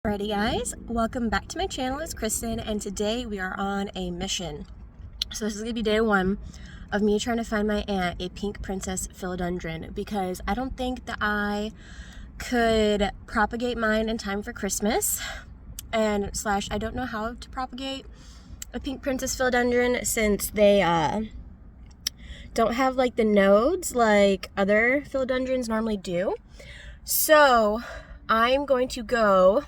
Alrighty guys, welcome back to my channel. It's Kristen and today we are on a mission. So this is going to be day one of me trying to find my aunt a pink princess philodendron because I don't think that I could propagate mine in time for Christmas, and slash I don't know how to propagate a pink princess philodendron since they don't have like the nodes like other philodendrons normally do. So I'm going to go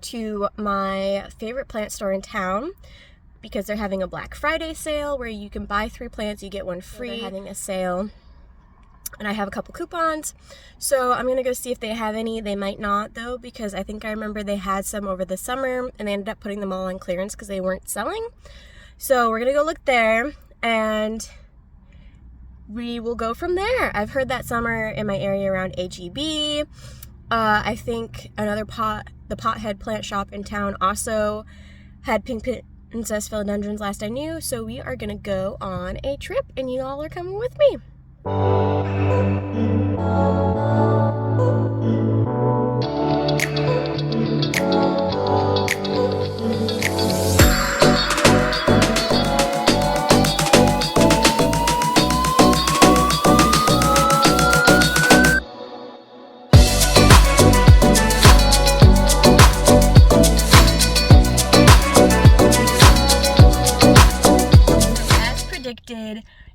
to my favorite plant store in town because they're having a Black Friday sale where you can buy 3 plants, you get 1 free. They're having a sale and I have a couple coupons. So I'm gonna go see if they have any. They might not though, because I think I remember they had some over the summer and they ended up putting them all on clearance because they weren't selling. So we're gonna go look there and we will go from there. I've heard that summer in my area around HEB. I think the Pothead plant shop in town also had pink princess philodendrons last I knew. So we are gonna go on a trip and you all are coming with me.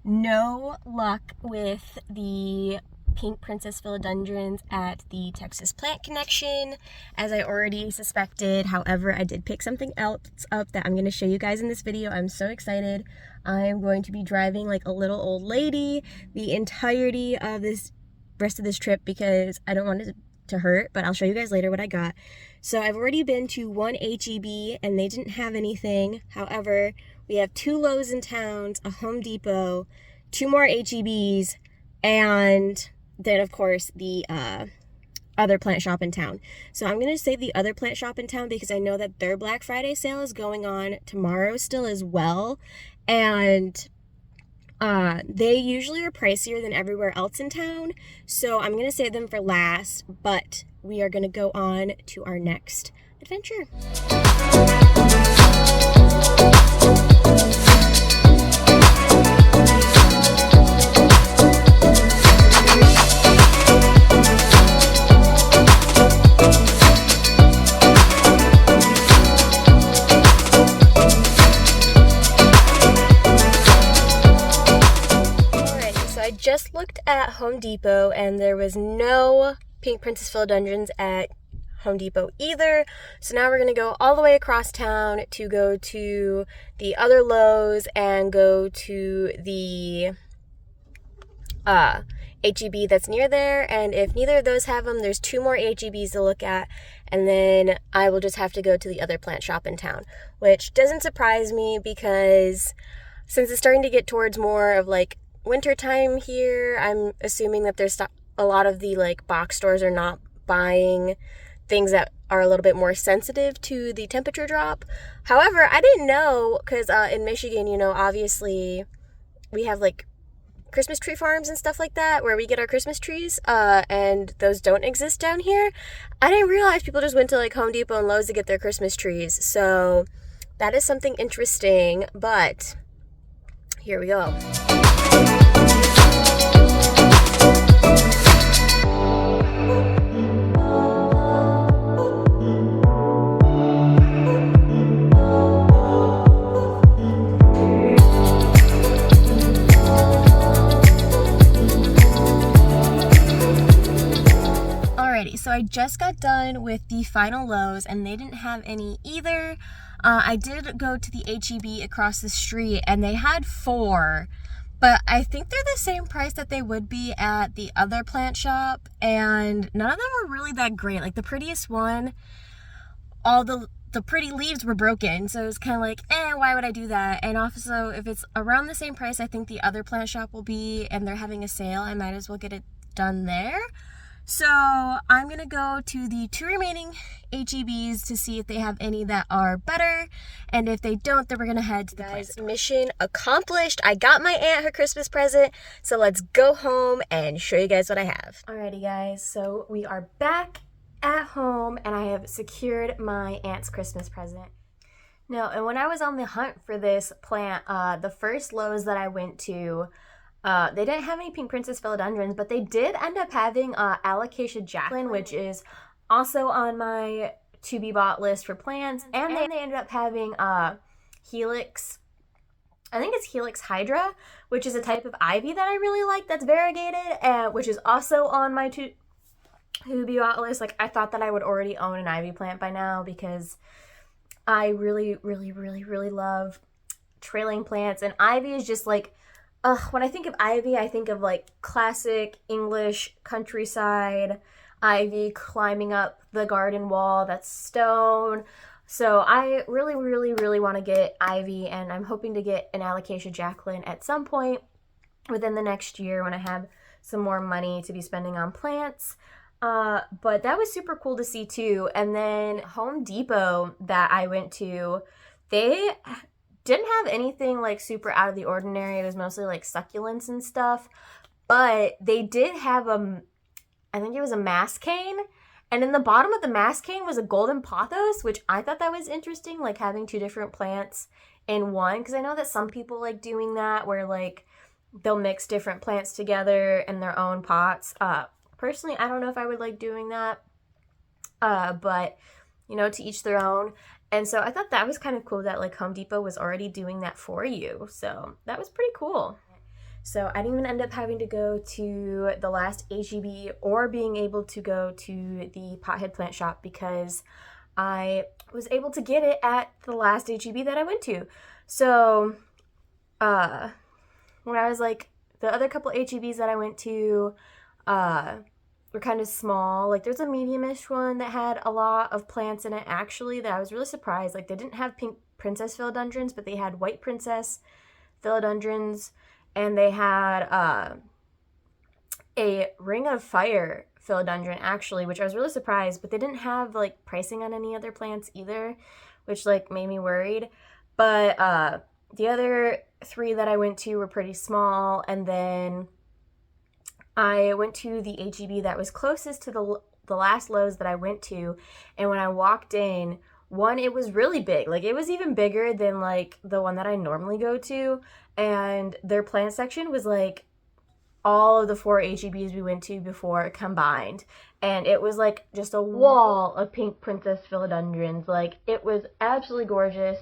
No luck with the pink princess philodendrons at the Texas Plant Connection, as I already suspected. However, I did pick something else up that I'm going to show you guys in this video. I'm so excited. I am going to be driving like a little old lady the entirety of this rest of this trip because I don't want it to hurt, but I'll show you guys later what I got. So I've already been to one HEB and they didn't have anything. However, we have 2 Lowe's in town, a Home Depot, 2 more HEBs, and then of course the other plant shop in town. So I'm gonna say the other plant shop in town because I know that their Black Friday sale is going on tomorrow still as well, and they usually are pricier than everywhere else in town, so I'm gonna save them for last, but we are gonna go on to our next adventure. Just looked at Home Depot and there was no pink princess philodendrons at Home Depot either. So now we're going to go all the way across town to go to the other Lowe's and go to the HEB that's near there. And if neither of those have them, there's 2 more HEBs to look at. And then I will just have to go to the other plant shop in town, which doesn't surprise me because since it's starting to get towards more of like winter time here, I'm assuming that there's a lot of the like box stores are not buying things that are a little bit more sensitive to the temperature drop. However, I didn't know because in Michigan, you know, obviously we have like Christmas tree farms and stuff like that where we get our Christmas trees, and those don't exist down here. I didn't realize people just went to like Home Depot and Lowe's to get their Christmas trees. So that is something interesting, but here we go. Alrighty, so I just got done with the final Lowe's and they didn't have any either. I did go to the HEB across the street and they had 4, but I think they're the same price that they would be at the other plant shop, and none of them were really that great. Like the prettiest one, all the pretty leaves were broken, so it was kind of like, why would I do that? And also, if it's around the same price I think the other plant shop will be and they're having a sale, I might as well get it done there. So I'm gonna go to the 2 remaining HEBs to see if they have any that are better, and if they don't, then we're gonna head to the place. Mission accomplished. I got my aunt her Christmas present, so let's go home and show you guys what I have. Alrighty guys, so we are back at home and I have secured my aunt's Christmas present. No, and when I was on the hunt for this plant, the first Lowe's that I went to, they didn't have any pink princess philodendrons, but they did end up having alocasia jacqueline, which is also on my to be bought list for plants, and they ended up having helix. I think it's Helix hydra, which is a type of ivy that I really like that's variegated, which is also on my to be bought list. Like, I thought that I would already own an ivy plant by now because I really, really, really, really love trailing plants. And ivy is just like, when I think of ivy, I think of like classic English countryside ivy climbing up the garden wall that's stone. So I really, really, really want to get ivy, and I'm hoping to get an alocasia jacqueline at some point within the next year when I have some more money to be spending on plants. But that was super cool to see too. And then Home Depot that I went to, they didn't have anything like super out of the ordinary. It was mostly like succulents and stuff. But they did have I think it was a mass cane. And in the bottom of the mass cane was a golden pothos, which I thought that was interesting, like having two different plants in one. Because I know that some people like doing that where like they'll mix different plants together in their own pots. Personally, I don't know if I would like doing that, but, you know, to each their own. And so I thought that was kind of cool that, like, Home Depot was already doing that for you. So that was pretty cool. So I didn't even end up having to go to the last HEB or being able to go to the pothead plant shop because I was able to get it at the last HEB that I went to. So when I was, like, the other couple HEBs that I went to, were kind of small. Like, there's a medium-ish one that had a lot of plants in it, actually, that I was really surprised. Like, they didn't have pink princess philodendrons, but they had white princess philodendrons, and they had a ring of fire philodendron, actually, which I was really surprised, but they didn't have, like, pricing on any other plants either, which, like, made me worried. But the other three that I went to were pretty small, and then I went to the HEB that was closest to the last Lowe's that I went to, and when I walked in, one, it was really big. Like, it was even bigger than, like, the one that I normally go to, and their plant section was, like, all of the 4 HEBs we went to before combined, and it was, like, just a wall of pink princess philodendrons. Like, it was absolutely gorgeous,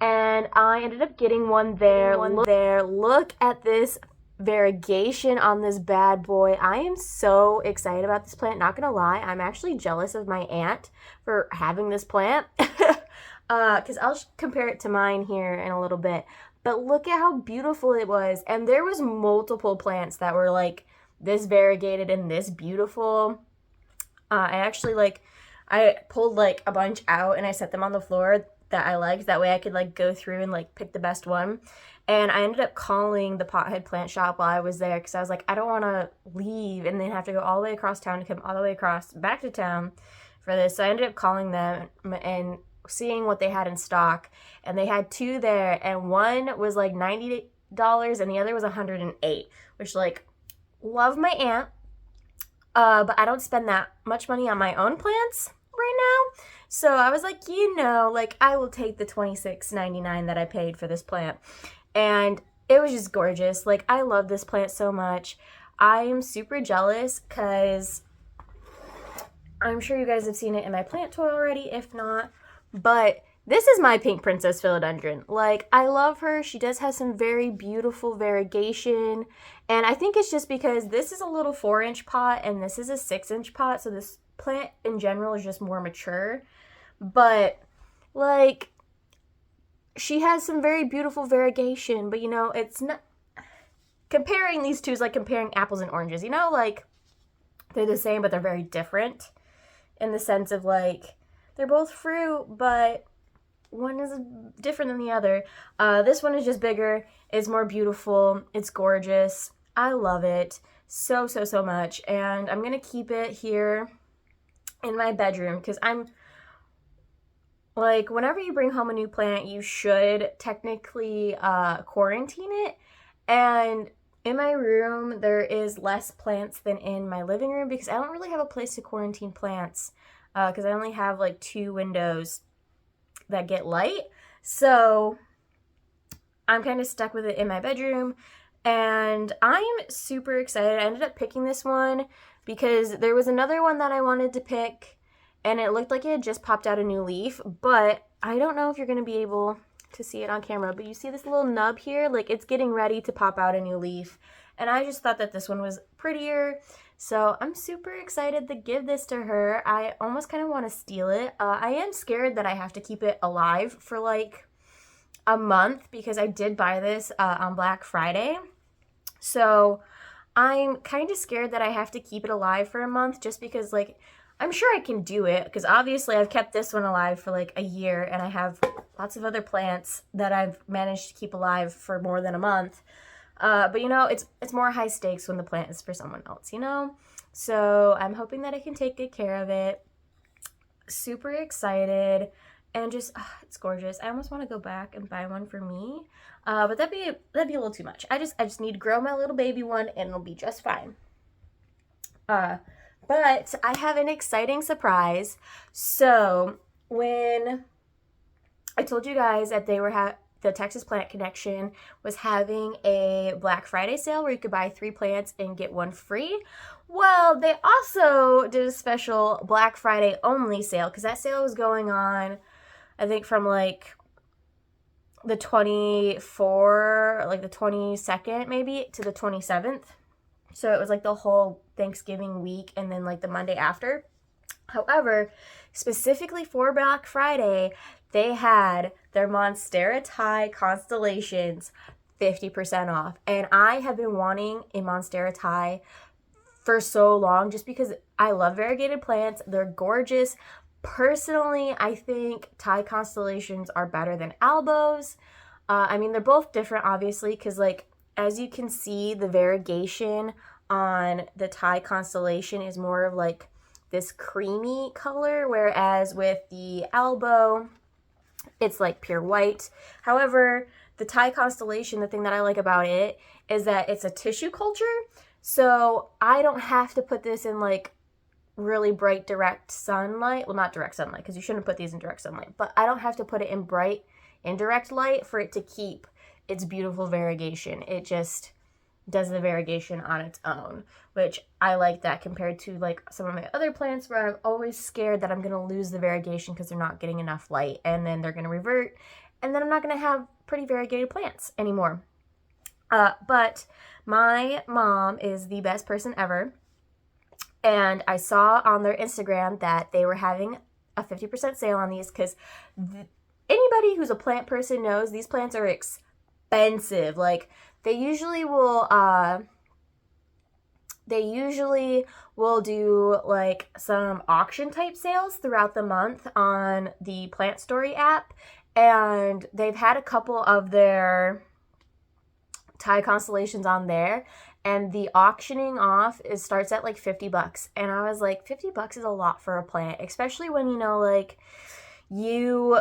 and I ended up getting one there. Look at this variegation on this bad boy. I am so excited about this plant. Not gonna lie, I'm actually jealous of my aunt for having this plant because I'll compare it to mine here in a little bit. But look at how beautiful it was, and there was multiple plants that were like this variegated and this beautiful. I pulled like a bunch out and I set them on the floor that I liked. That way I could like go through and like pick the best one. And I ended up calling the pothead plant shop while I was there because I was like, I don't want to leave and then have to go all the way across town to come all the way across back to town for this. So I ended up calling them and seeing what they had in stock. And they had 2 there, and one was like $90 and the other was $108, which, like, love my aunt. But I don't spend that much money on my own plants right now. So I was like, you know, like, I will take the $26.99 that I paid for this plant. And it was just gorgeous. Like, I love this plant so much. I am super jealous because I'm sure you guys have seen it in my plant tour already, if not. But this is my pink princess philodendron. Like, I love her. She does have some very beautiful variegation. And I think it's just because this is a little 4-inch pot and this is a 6-inch pot. So this plant in general is just more mature. But, like, she has some very beautiful variegation, but, you know, it's not... Comparing these two is like comparing apples and oranges, you know? Like, they're the same, but they're very different in the sense of, like, they're both fruit, but one is different than the other. This one is just bigger. It's more beautiful. It's gorgeous. I love it so, so, so much. And I'm going to keep it here in my bedroom because I'm... Like, whenever you bring home a new plant, you should technically quarantine it. And In my room, there is less plants than in my living room because I don't really have a place to quarantine plants because I only have like 2 windows that get light. So I'm kind of stuck with it in my bedroom, and I'm super excited. I ended up picking this one because there was another one that I wanted to pick, and it looked like it had just popped out a new leaf, but I don't know if you're going to be able to see it on camera, but you see this little nub here? Like, it's getting ready to pop out a new leaf, and I just thought that this one was prettier, so I'm super excited to give this to her. I almost kind of want to steal it. I am scared that I have to keep it alive for like a month because I did buy this on Black Friday. So I'm kind of scared that I have to keep it alive for a month just because, like, I'm sure I can do it because obviously I've kept this one alive for like a year and I have lots of other plants that I've managed to keep alive for more than a month. But you know, it's more high stakes when the plant is for someone else, you know? So I'm hoping that I can take good care of it. Super excited. And just, it's gorgeous. I almost want to go back and buy one for me. But that'd be a little too much. I just need to grow my little baby one and it'll be just fine. But I have an exciting surprise. So when I told you guys that they were the Texas Plant Connection was having a Black Friday sale where you could buy 3 plants and get 1 free. Well, they also did a special Black Friday only sale because that sale was going on, I think, from like the 24th, like the 22nd maybe, to the 27th. So it was like the whole Thanksgiving week and then like the Monday after. However, specifically for Black Friday, they had their monstera Thai constellations 50% off. And I have been wanting a monstera Thai for so long just because I love variegated plants. They're gorgeous. Personally, I think Thai constellations are better than albos. I mean, they're both different, obviously, because, like, as you can see, the variegation on the Thai constellation is more of, like, this creamy color, whereas with the albo, it's, like, pure white. However, the Thai constellation, the thing that I like about it is that it's a tissue culture, so I don't have to put this in, like, really bright direct sunlight. Well, not direct sunlight because you shouldn't put these in direct sunlight, but I don't have to put it in bright indirect light for it to keep its beautiful variegation. It just does the variegation on its own, which I like that compared to like some of my other plants where I'm always scared that I'm going to lose the variegation because they're not getting enough light and then they're going to revert and then I'm not going to have pretty variegated plants anymore. But my mom is the best person ever. And I saw on their Instagram that they were having a 50% sale on these because anybody who's a plant person knows these plants are expensive. Like, they usually will do like some auction type sales throughout the month on the Plant Story app. And they've had a couple of their Thai constellations on there. And the auctioning off starts at like $50. And I was like, $50 is a lot for a plant, especially when, you know, like, you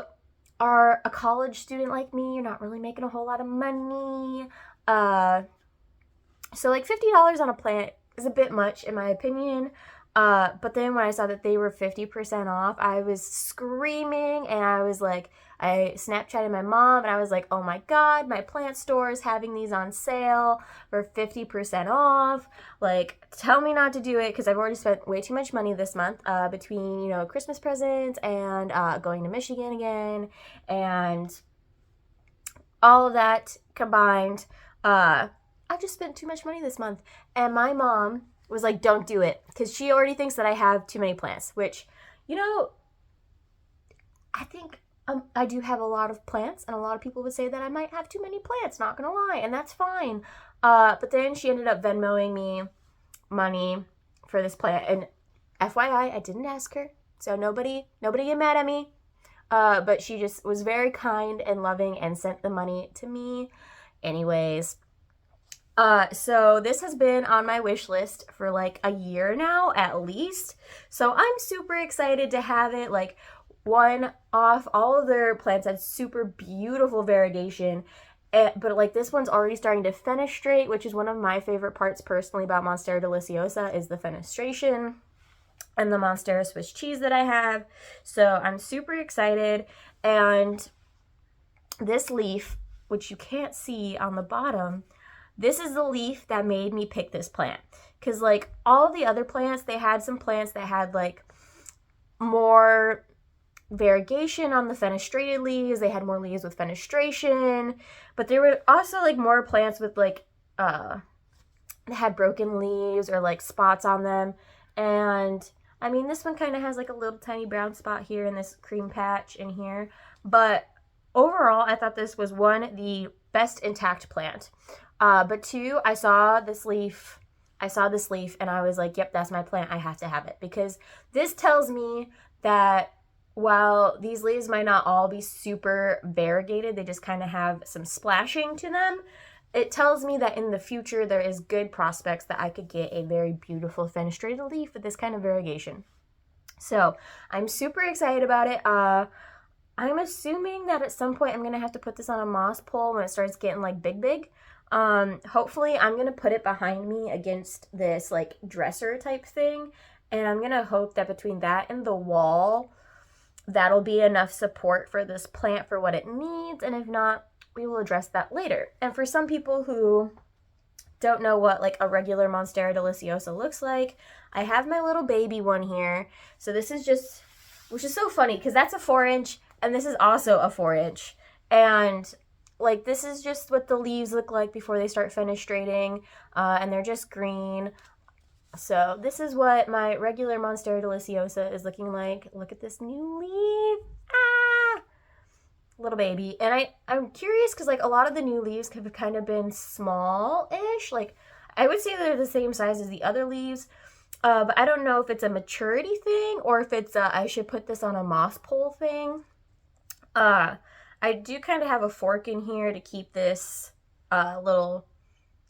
are a college student like me, you're not really making a whole lot of money. So like $50 on a plant is a bit much in my opinion. But then when I saw that they were 50% off, I was screaming and I was like, I Snapchatted my mom and I was like, oh my God, my plant store is having these on sale for 50% off. Like, tell me not to do it because I've already spent way too much money this month between, you know, Christmas presents and going to Michigan again and all of that combined. I just spent too much money this month. And my mom was like, don't do it because she already thinks that I have too many plants, which, you know, I think I do have a lot of plants and a lot of people would say that I might have too many plants, not gonna lie, and that's fine. But then she ended up Venmoing me money for this plant, and FYI, I didn't ask her, so nobody get mad at me. But she just was very kind and loving and sent the money to me anyways. So this has been on my wish list for like a year now, at least. So I'm super excited to have it. Like, one off, all of their plants had super beautiful variegation. But like this one's already starting to fenestrate, which is one of my favorite parts personally about Monstera deliciosa is the fenestration and the Monstera Swiss cheese that I have. So I'm super excited. And this leaf, which you can't see on the bottom, this is the leaf that made me pick this plant. Because like all the other plants, they had some plants that had like more variegation on the fenestrated leaves. They had more leaves with fenestration, but there were also like more plants with like had broken leaves or like spots on them. And I mean, this one kind of has like a little tiny brown spot here in this cream patch in here, but overall I thought this was one, the best intact plant. But two, I saw this leaf and I was like, yep, that's my plant. I have to have it, because this tells me that while these leaves might not all be super variegated, they just kind of have some splashing to them, it tells me that in the future there is good prospects that I could get a very beautiful fenestrated leaf with this kind of variegation. So I'm super excited about it. I'm assuming that at some point I'm going to have to put this on a moss pole when it starts getting like big. Hopefully I'm going to put it behind me against this like dresser type thing, and I'm going to hope that between that and the wall, that'll be enough support for this plant for what it needs, and if not, we will address that later. And for some people who don't know what like a regular Monstera deliciosa looks like, I have my little baby one here. So this is just, which is so funny because that's a 4-inch and this is also a 4-inch. And like this is just what the leaves look like before they start fenestrating, and they're just green. So this is what my regular Monstera deliciosa is looking like. Look at this new leaf. Ah! Little baby. And I'm curious because like a lot of the new leaves have kind of been small-ish. Like I would say they're the same size as the other leaves. But I don't know if it's a maturity thing or if it's I should put this on a moss pole thing. I do kind of have a fork in here to keep this little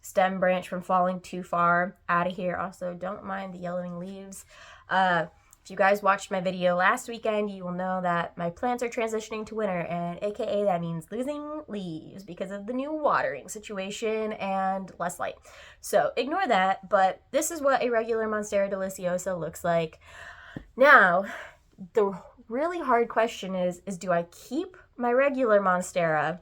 stem branch from falling too far out of here. Also, don't mind the yellowing leaves. If you guys watched my video last weekend, you will know that my plants are transitioning to winter, and aka that means losing leaves because of the new watering situation and less light. So ignore that, but this is what a regular Monstera deliciosa looks like. Now, the really hard question is do I keep my regular Monstera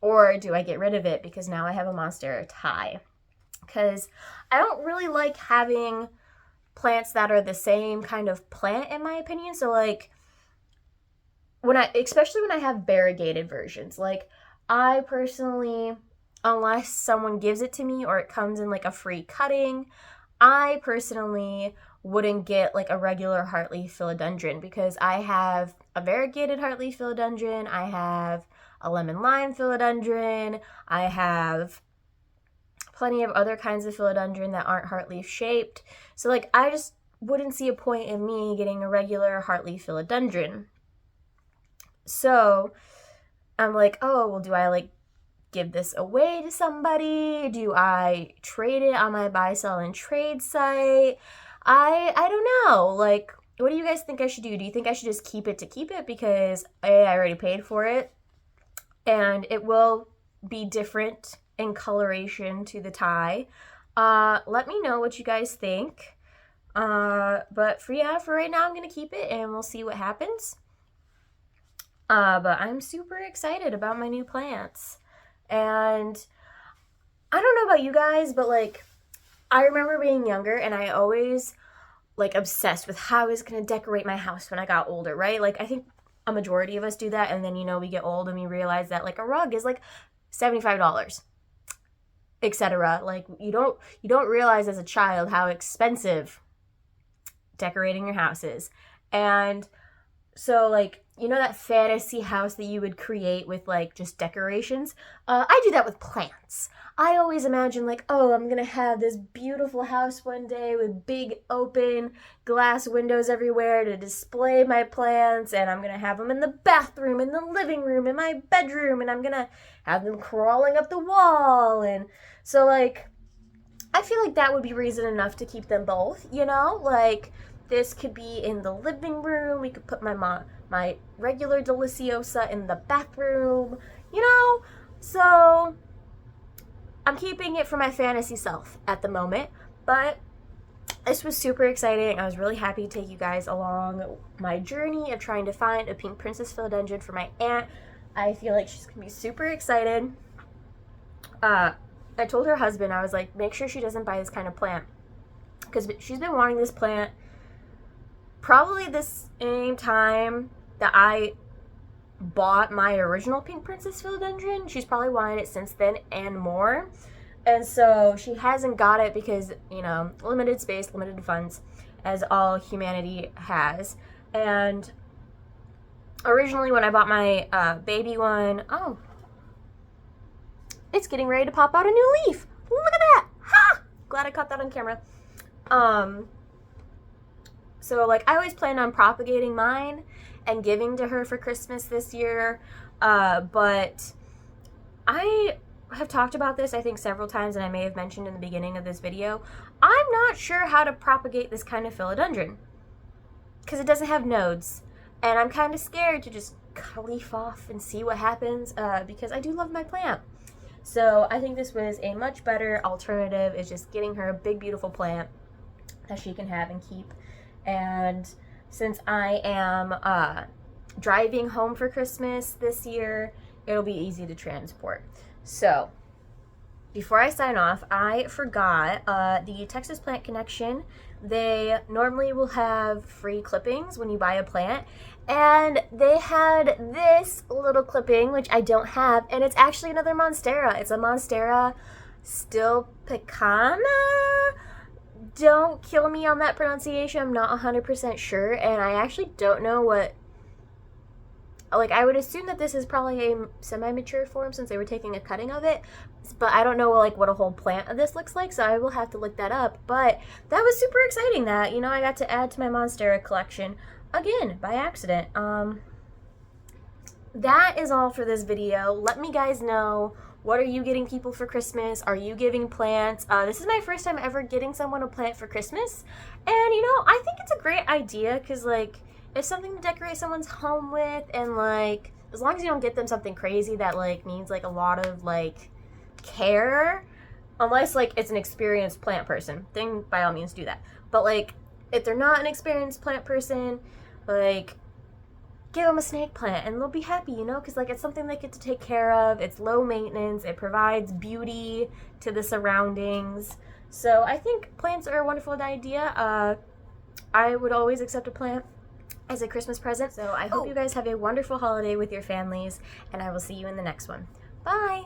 or do I get rid of it because now I have a Monstera Thai? Because I don't really like having plants that are the same kind of plant, in my opinion. So like especially when I have variegated versions, like I personally, unless someone gives it to me or it comes in like a free cutting, I personally wouldn't get like a regular heartleaf philodendron because I have a variegated heartleaf philodendron, I have a lemon lime philodendron, I have plenty of other kinds of philodendron that aren't heartleaf shaped. So like I just wouldn't see a point in me getting a regular heartleaf philodendron. So I'm like, oh, well, do I like give this away to somebody? Do I trade it on my buy, sell, and trade site? I don't know. Like, what do you guys think I should do? Do you think I should just keep it to keep it because I already paid for it and it will be different in coloration to the Thai? Let me know what you guys think. But for right now, I'm gonna keep it and we'll see what happens. But I'm super excited about my new plants. And I don't know about you guys, but like I remember being younger and I always like obsessed with how I was gonna decorate my house when I got older, right? Like I think a majority of us do that, and then we get old and we realize that like a rug is like $75, etc. Like you don't realize as a child how expensive decorating your house is. And so like that fantasy house that you would create with like just decorations, I do that with plants. I always imagine like, oh, I'm gonna have this beautiful house one day with big open glass windows everywhere to display my plants, and I'm gonna have them in the bathroom, in the living room, in my bedroom, and I'm gonna have them crawling up the wall. And so like I feel like that would be reason enough to keep them both, like this could be in the living room, we could put my regular deliciosa in the bathroom, So I'm keeping it for my fantasy self at the moment, but this was super exciting. I was really happy to take you guys along my journey of trying to find a pink princess philodendron for my aunt. I feel like she's gonna be super excited. I told her husband, I was like, make sure she doesn't buy this kind of plant, because she's been wanting this plant probably the same time that I bought my original pink princess philodendron. She's probably wanted it since then and more. And so she hasn't got it because, you know, limited space, limited funds, as all humanity has. And originally when I bought my baby one, oh, it's getting ready to pop out a new leaf. Look at that. Ha! Glad I caught that on camera. So like I always planned on propagating mine and giving to her for Christmas this year. But I have talked about this, I think, several times, and I may have mentioned in the beginning of this video. I'm not sure how to propagate this kind of philodendron because it doesn't have nodes. And I'm kind of scared to just cut a leaf off and see what happens because I do love my plant. So I think this was a much better alternative, is just getting her a big, beautiful plant that she can have and keep. And since I am driving home for Christmas this year, it'll be easy to transport. So before I sign off, I forgot the Texas Plant Connection. They normally will have free clippings when you buy a plant, and they had this little clipping, which I don't have, and it's actually another monstera. It's a monstera stilpicana. Don't kill me on that pronunciation. I'm not 100% sure, and I actually don't know what, like, I would assume that this is probably a semi-mature form since they were taking a cutting of it, but I don't know, like, what a whole plant of this looks like, so I will have to look that up. But that was super exciting that, you know, I got to add to my monstera collection again by accident. That is all for this video. Let me guys know, what are you getting people for Christmas? Are you giving plants? This is my first time ever getting someone a plant for Christmas, and you know, I think it's a great idea because, like, it's something to decorate someone's home with, and like, as long as you don't get them something crazy that like needs like a lot of like care, unless like it's an experienced plant person, then by all means do that. But like, if they're not an experienced plant person, like, give them a snake plant and they'll be happy, you know, because like it's something they get to take care of. It's low maintenance. It provides beauty to the surroundings. So I think plants are a wonderful idea. I would always accept a plant as a Christmas present. So I hope you guys have a wonderful holiday with your families, and I will see you in the next one. Bye!